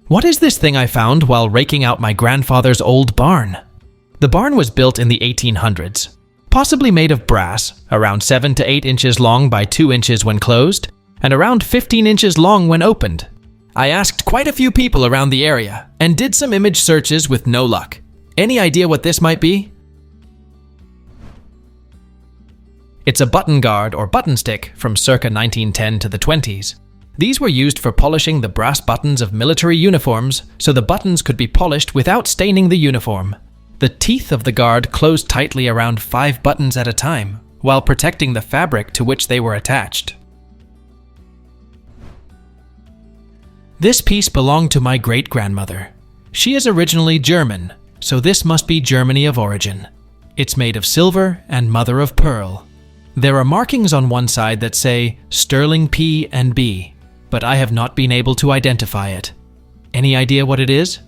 What is this thing I found while raking out my grandfather's old barn? The barn was built in the 1800s, possibly made of brass, around 7 to 8 inches long by 2 inches when closed, and around 15 inches long when opened. I asked quite a few people around the area and did some image searches with no luck. Any idea what this might be? It's a button guard or button stick from circa 1910 to the 20s. These were used for polishing the brass buttons of military uniforms so the buttons could be polished without staining the uniform. The teeth of the guard closed tightly around 5 buttons at a time, while protecting the fabric to which they were attached. This piece belonged to my great-grandmother. She is originally German, so this must be Germany of origin. It's made of silver and mother of pearl. There are markings on one side that say sterling P and B, but I have not been able to identify it. Any idea what it is?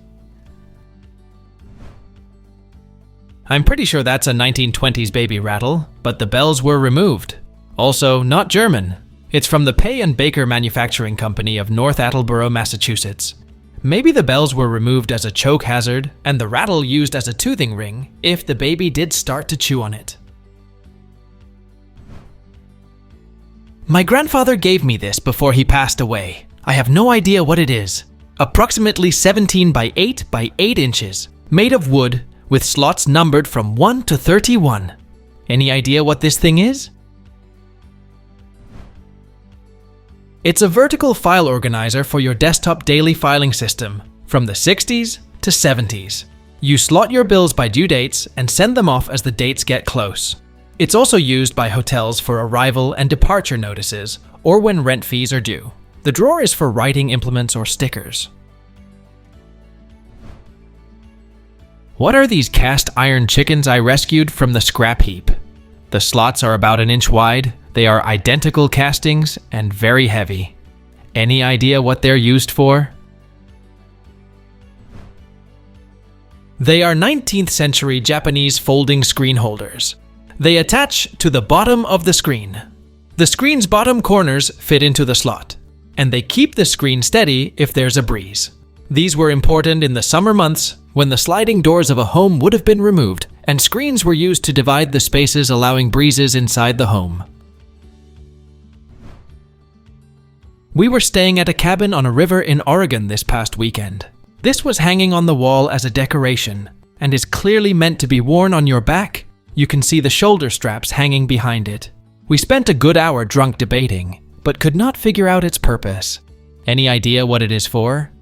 I'm pretty sure that's a 1920s baby rattle, but the bells were removed. Also, not German. It's from the Pay and Baker Manufacturing Company of North Attleboro, Massachusetts. Maybe the bells were removed as a choke hazard and the rattle used as a toothing ring if the baby did start to chew on it. My grandfather gave me this before he passed away. I have no idea what it is. Approximately 17 by 8 by 8 inches, made of wood, with slots numbered from 1 to 31. Any idea what this thing is? It's a vertical file organizer for your desktop daily filing system from the 60s to 70s. You slot your bills by due dates and send them off as the dates get close. It's also used by hotels for arrival and departure notices or when rent fees are due. The drawer is for writing implements or stickers. What are these cast iron chickens I rescued from the scrap heap? The slots are about 1 inch wide. They are identical castings and very heavy. Any idea what they're used for? They are 19th century Japanese folding screen holders. They attach to the bottom of the screen. The screen's bottom corners fit into the slot, and they keep the screen steady if there's a breeze. These were important in the summer months when the sliding doors of a home would have been removed and screens were used to divide the spaces allowing breezes inside the home. We were staying at a cabin on a river in Oregon this past weekend. This was hanging on the wall as a decoration and is clearly meant to be worn on your back. You can see the shoulder straps hanging behind it. We spent a good hour drunk debating, but could not figure out its purpose. Any idea what it is for?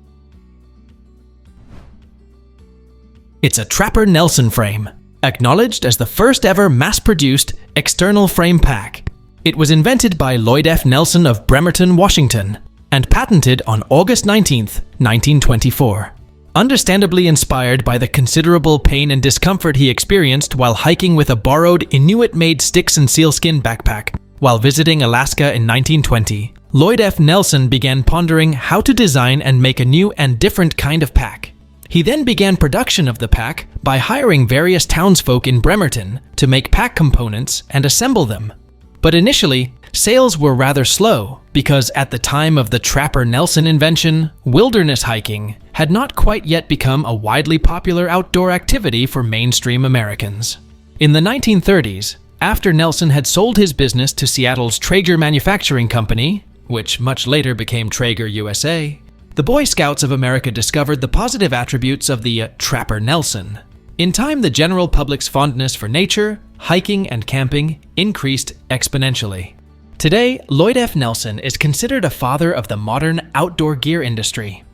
It's a Trapper Nelson frame, acknowledged as the first ever mass-produced external frame pack. It was invented by Lloyd F. Nelson of Bremerton, Washington, and patented on August 19, 1924. Understandably inspired by the considerable pain and discomfort he experienced while hiking with a borrowed Inuit-made sticks and sealskin backpack while visiting Alaska in 1920, Lloyd F. Nelson began pondering how to design and make a new and different kind of pack. He then began production of the pack by hiring various townsfolk in Bremerton to make pack components and assemble them. But initially, sales were rather slow because at the time of the Trapper Nelson invention, wilderness hiking had not quite yet become a widely popular outdoor activity for mainstream Americans. In the 1930s, after Nelson had sold his business to Seattle's Traeger Manufacturing Company, which much later became Traeger USA, the Boy Scouts of America discovered the positive attributes of the Trapper Nelson. In time, the general public's fondness for nature, hiking, and camping increased exponentially. Today, Lloyd F. Nelson is considered a father of the modern outdoor gear industry.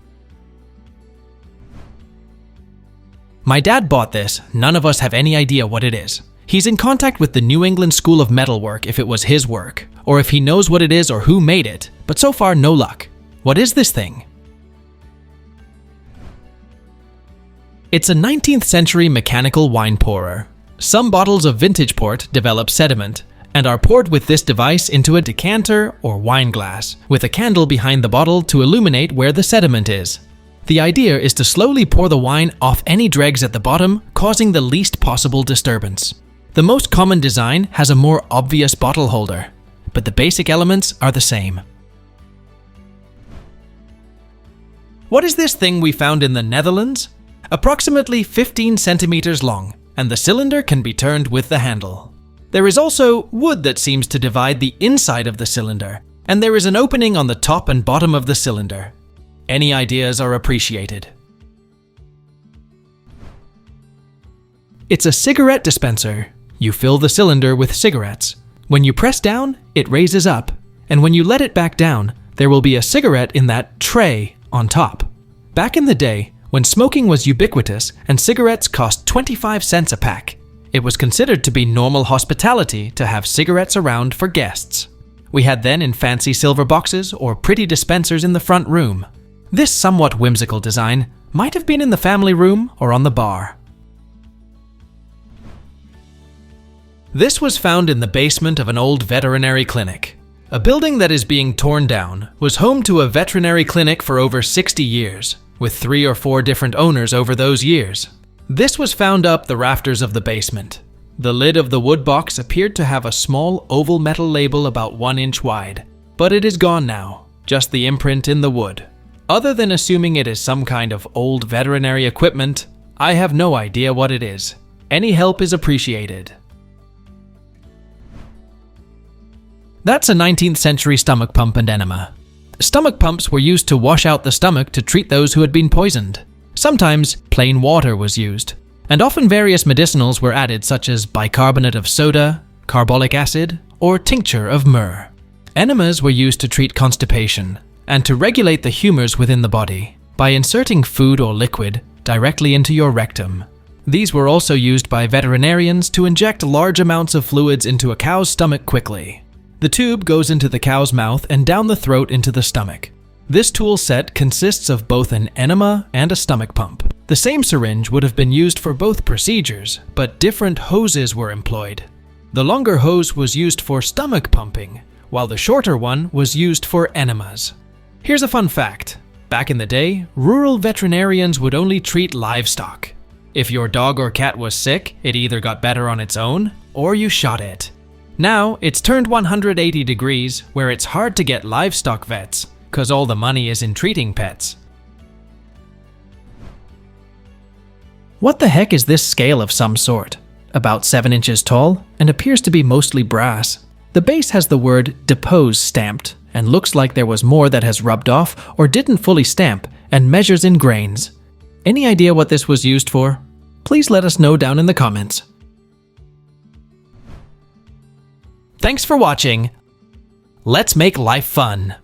My dad bought this. None of us have any idea what it is. He's in contact with the New England School of Metalwork if it was his work, or if he knows what it is or who made it, but so far no luck. What is this thing? It's a 19th century mechanical wine pourer. Some bottles of vintage port develop sediment and are poured with this device into a decanter or wine glass, with a candle behind the bottle to illuminate where the sediment is. The idea is to slowly pour the wine off any dregs at the bottom, causing the least possible disturbance. The most common design has a more obvious bottle holder. but the basic elements are the same. What is this thing we found in the Netherlands? Approximately 15 centimeters long, and the cylinder can be turned with the handle. There is also wood that seems to divide the inside of the cylinder, and there is an opening on the top and bottom of the cylinder. Any ideas are appreciated. It's a cigarette dispenser. You fill the cylinder with cigarettes. When you press down, it raises up, and when you let it back down, there will be a cigarette in that tray on top. Back in the day, when smoking was ubiquitous and cigarettes cost 25 cents a pack, it was considered to be normal hospitality to have cigarettes around for guests. We had them in fancy silver boxes or pretty dispensers in the front room. This somewhat whimsical design might have been in the family room or on the bar. This was found in the basement of an old veterinary clinic. A building that is being torn down was home to a veterinary clinic for over 60 years, with 3 or 4 different owners over those years. This was found up the rafters of the basement. The lid of the wood box appeared to have a small oval metal label about 1 inch wide, but it is gone now, just the imprint in the wood. Other than assuming it is some kind of old veterinary equipment, I have no idea what it is. Any help is appreciated. That's a 19th century stomach pump and enema. Stomach pumps were used to wash out the stomach to treat those who had been poisoned. Sometimes plain water was used, and often various medicinals were added such as bicarbonate of soda, carbolic acid, or tincture of myrrh. Enemas were used to treat constipation and to regulate the humors within the body by inserting food or liquid directly into your rectum. These were also used by veterinarians to inject large amounts of fluids into a cow's stomach quickly. The tube goes into the cow's mouth and down the throat into the stomach. This tool set consists of both an enema and a stomach pump. The same syringe would have been used for both procedures, but different hoses were employed. The longer hose was used for stomach pumping, while the shorter one was used for enemas. Here's a fun fact. Back in the day, rural veterinarians would only treat livestock. If your dog or cat was sick, it either got better on its own, or you shot it. Now, it's turned 180 degrees, where it's hard to get livestock vets, because all the money is in treating pets. What the heck is this scale of some sort? About 7 inches tall, and appears to be mostly brass. The base has the word "depose" stamped, and looks like there was more that has rubbed off or didn't fully stamp, and measures in grains. Any idea what this was used for? Please let us know down in the comments. Thanks for watching. Let's make life fun.